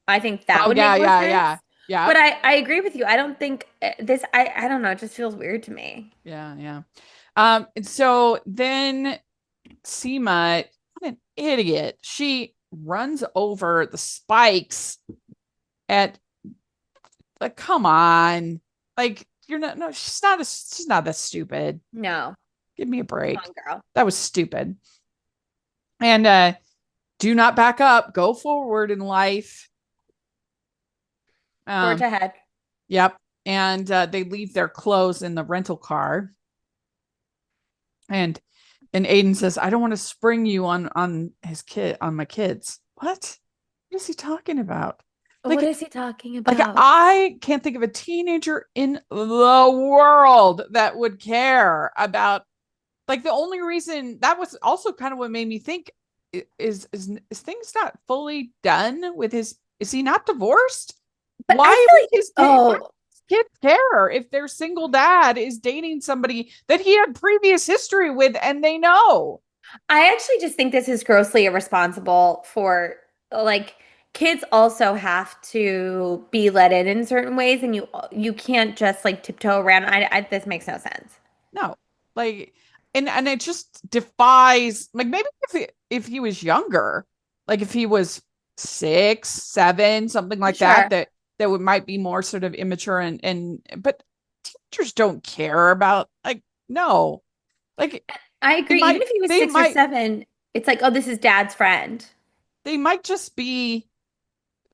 I think that would make more sense. Yeah. But I agree with you. I don't think this, I don't know. It just feels weird to me. Yeah. Yeah. So then Seema, what an idiot. She runs over the spikes at, like, come on. Like, she's not that stupid. No. Give me a break. Come on, girl. That was stupid. And do not back up. Go forward in life. Forge ahead. Yep. And they leave their clothes in the rental car. And Aiden says, "I don't want to spring you on my kids." What is he talking about? Like, what is he talking about? Like, I can't think of a teenager in the world that would care about. Like, the only reason that was also kind of what made me think is things not fully done with his. Is he not divorced? But why I feel like, his kids care if their single dad is dating somebody that he had previous history with and they know? I actually just think this is grossly irresponsible for like kids also have to be let in certain ways, and you can't just like tiptoe around. This makes no sense. No. Like, and it just defies, like, maybe if he was younger, like if he was 6, 7, something like Sure. that would might be more sort of immature and but teachers don't care about, like, no. Like, I agree. Even if he was they 6 or 7, it's like, oh, this is dad's friend. might just be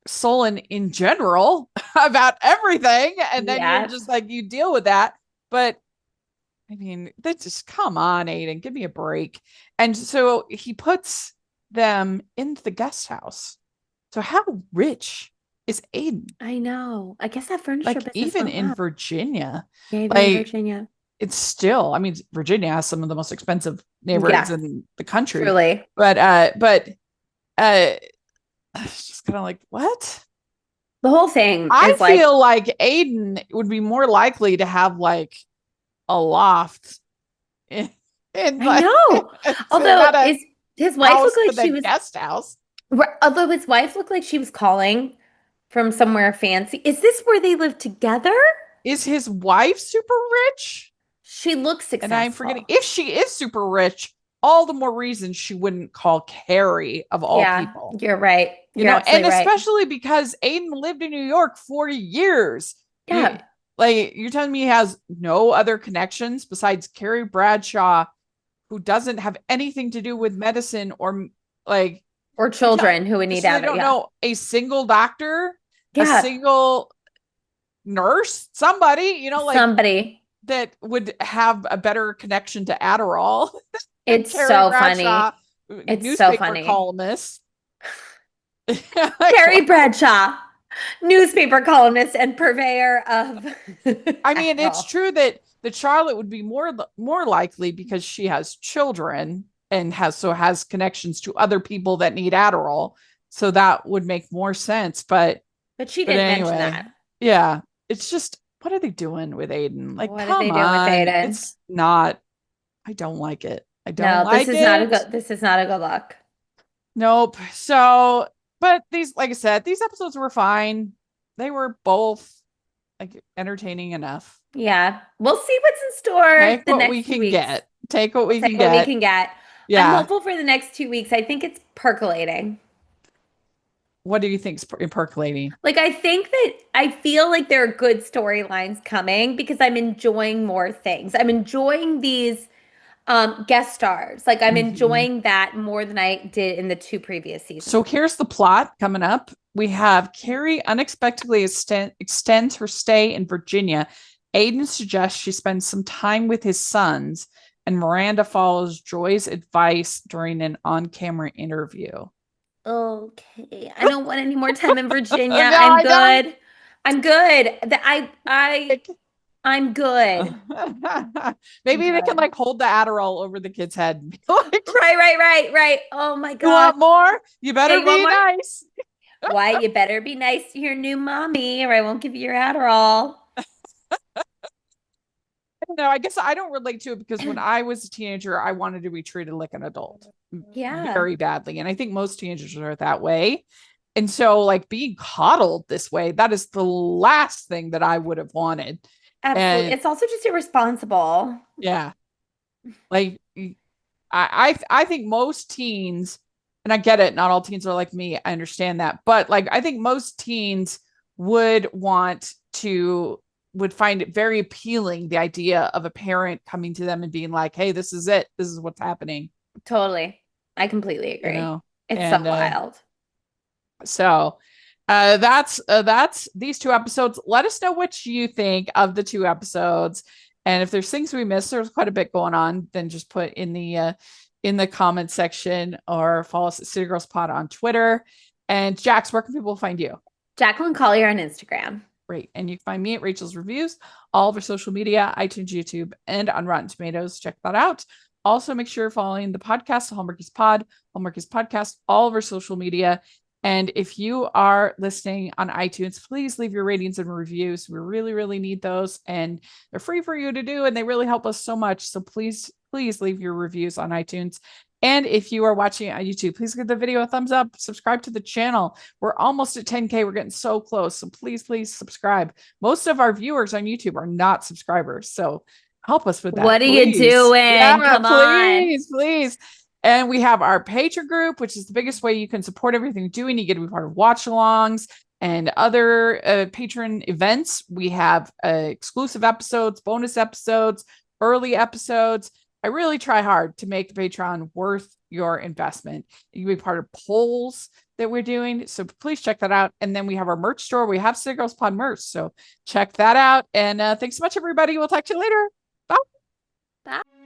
sullen in general about everything, and then you're Yeah. just like, you deal with that. But I mean, that's just, come on, Aiden, give me a break. And so he puts them in the guest house. So how rich is Aiden? I know. I guess that furniture Like, business even went in well. Virginia, Yeah, even in like, Virginia. it's still, I mean, Virginia has some of the most expensive neighborhoods Yeah, in the country. truly. But it's just kind of like, what? The whole thing I is like, feel like Aiden would be more likely to have like a loft in, in I like know. Although not a is his wife house looked like with a she was guest house. although his wife looked like she was calling from somewhere fancy. Is this where they live together? Is his wife super rich? She looks And I'm forgetting, successful. if she is super rich, all the more reason she wouldn't call Carrie of all Yeah, people. you're right. You You're know, and absolutely right. especially because Aiden lived in New York for years. You Yeah. like, you're telling me he has no other connections besides Carrie Bradshaw, who doesn't have anything to do with medicine, or like, Or you tell, children who would need so they out. don't Yeah. know a single doctor, a Yeah. single nurse, somebody, like, Somebody. that would have a better connection to Adderall than It's Carrie so Bradshaw, funny. It's so newspaper funny. columnist. Like, Carrie wow. Bradshaw, newspaper columnist and purveyor of I mean, it's Adderall. true that Charlotte would be more likely because she has children and has connections to other people that need Adderall. So that would make more sense. But she But didn't mention anyway, that. yeah, it's just, what are they doing with Aiden? Like, What did they come do with on. Aiden? It's not, I don't like it. I don't No, like it. this is not a good look. Nope. So, but these, like I said, these episodes were fine. They were both like entertaining enough. Yeah. We'll see what's in store Take the what we next two can weeks. get. Take what We'll we take can what we get. can get. I'm Yeah. hopeful for the next 2 weeks. I think it's percolating. What do you think's percolating? Like, I think that I feel like there are good storylines coming because I'm enjoying more things. I'm enjoying these guest stars. Like, I'm Mhm. enjoying that more than I did in the two previous So seasons. here's the plot coming up. We have Carrie unexpectedly extends her stay in Virginia. Aiden suggests she spends some time with his sons, and Miranda follows Joy's advice during an on-camera interview. Okay. I don't want any more time in Virginia. No, I'm I don't. good. I'm good. I'm good. I'm Maybe they can good. like hold the Adderall over the kid's head and be like, Right. Oh my you gosh. want more? You Yeah, better you want be more? nice. Why, you better be nice to your new mommy or I won't give you your Adderall. No, I guess I don't relate to it because when I was a teenager, I wanted to be treated like an adult Yeah, very badly. And I think most teenagers are that way. And so, like, being coddled this way, that is the last thing that I would have wanted. absolutely. And It's also just irresponsible. yeah, like, I think most teens, and I get it, not all teens are like me. I understand that. But like, I think most teens would want to would find it very appealing, the idea of a parent coming to them and being like, hey, this is it. This is what's happening, Totally. I completely you agree. know? It's so And wild. so that's these two episodes. Let us know what you think of the two episodes. And if there's things we missed, there's quite a bit going on, then just put in the comment section, or follow us at City Girls Pod on Twitter. And Jax, where can people find you? Jacqueline Collier on Instagram. Great. And you can find me at Rachel's Reviews, all of our social media, iTunes, YouTube, and on Rotten Tomatoes. Check that out. Also, make sure you're following the podcast, Hallmarkies Pod, Hallmarkies Podcast, all of our social media. And if you are listening on iTunes, please leave your ratings and reviews. We really, really need those. And they're free for you to do. And they really help us so much. So please, please leave your reviews on iTunes. And if you are watching on YouTube, please give the video a thumbs up, subscribe to the channel. We're almost at 10K. We're getting so close. So please, please subscribe. Most of our viewers on YouTube are not subscribers. So help us with that. What are you please. doing? Yeah, Come please, please. And we have our Patreon group, which is the biggest way you can support everything we're doing. You get to be part of watch-alongs and other patron events. We have exclusive episodes, bonus episodes, early episodes. I really try hard to make the Patreon worth your investment. You can be part of polls that we're doing. So please check that out. And then we have our merch store. We have City Girls Pod merch. So check that out. And thanks so much, everybody. We'll talk to you later. Bye. Bye.